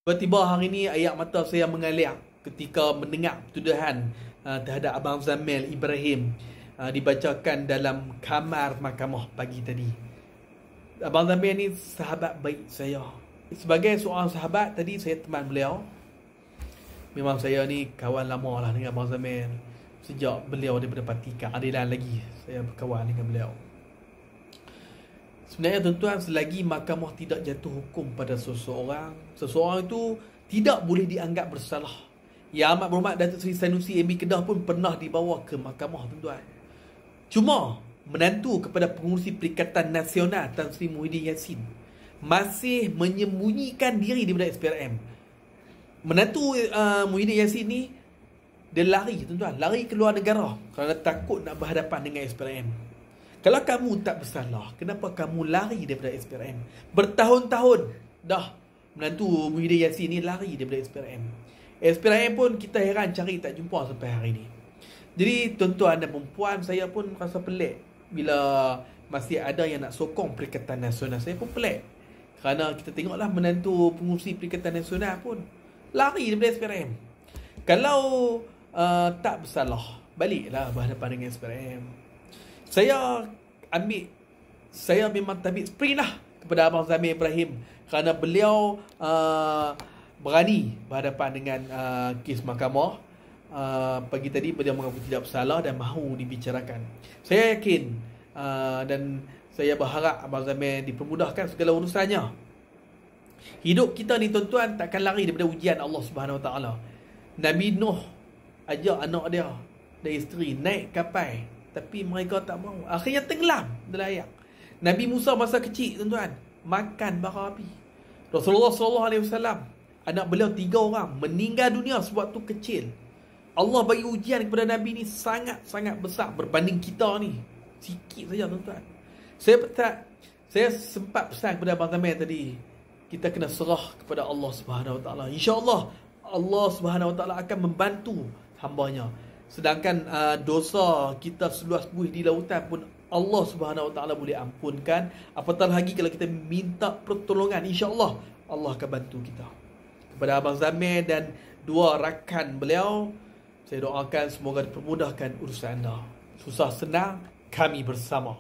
Tiba-tiba hari ini air mata saya mengalir ketika mendengar tuduhan terhadap Abang Zamil Ibrahim dibacakan dalam kamar mahkamah pagi tadi. Abang Zamil ni sahabat baik saya. Sebagai seorang sahabat, tadi saya teman beliau. Memang saya ni kawan lama lah dengan Abang Zamil. Sejak beliau daripada Parti Keadilan lagi, saya berkawan dengan beliau. Sebenarnya tuan-tuan, selagi mahkamah tidak jatuh hukum pada seseorang itu tidak boleh dianggap bersalah. Yang Amat Berhormat Datuk Seri Sanusi MB Kedah pun pernah dibawa ke mahkamah, tuan-tuan. Cuma menantu kepada pengurusi Perikatan Nasional Tan Sri Muhyiddin Yassin masih menyembunyikan diri daripada SPRM. Menantu Muhyiddin Yassin ni, dia lari, tuan-tuan, lari keluar negara kerana takut nak berhadapan dengan SPRM. Kalau kamu tak bersalah, kenapa kamu lari daripada SPRM? Bertahun-tahun dah menantu Muhyiddin Yassin ni lari daripada SPRM. SPRM pun kita heran cari tak jumpa sampai hari ni. Jadi tuan-tuan dan perempuan, saya pun rasa pelik bila masih ada yang nak sokong Perikatan Nasional. Saya pun pelik kerana kita tengoklah menantu pengurusi Perikatan Nasional pun lari daripada SPRM. Kalau tak bersalah, baliklah berhadapan dengan SPRM. Saya memang tabik sprint lah kepada Abang Zamil Ibrahim kerana beliau berani berhadapan dengan kes mahkamah. Pagi tadi beliau mengaku tidak bersalah dan mahu dibicarakan. Saya yakin dan saya berharap Abang Zamil dipermudahkan segala urusannya. Hidup kita ni, tuan-tuan, takkan lari daripada ujian Allah Subhanahu Wa Taala. Nabi Nuh ajak anak dia dan isteri naik kapal, tapi mereka tak mahu. Akhirnya tenggelam dalam air. Nabi Musa masa kecil, tuan-tuan, makan bara api. Rasulullah SAW, anak beliau 3 orang meninggal dunia sebab tu kecil. Allah bagi ujian kepada Nabi ni sangat-sangat besar berbanding kita ni sikit saja, tuan-tuan. Saya sempat pesan kepada Abang Zamil tadi, kita kena serah kepada Allah Subhanahu Wa Taala. InsyaAllah Allah Subhanahu Wa Taala akan membantu hambanya. Sedangkan dosa kita seluas buih di lautan pun Allah Subhanahu Wa Taala boleh ampunkan. Apatah lagi kalau kita minta pertolongan, insya-Allah Allah akan bantu kita. Kepada Abang Zamil dan 2 rakan beliau, saya doakan semoga dipermudahkan urusan anda. Susah senang, kami bersama.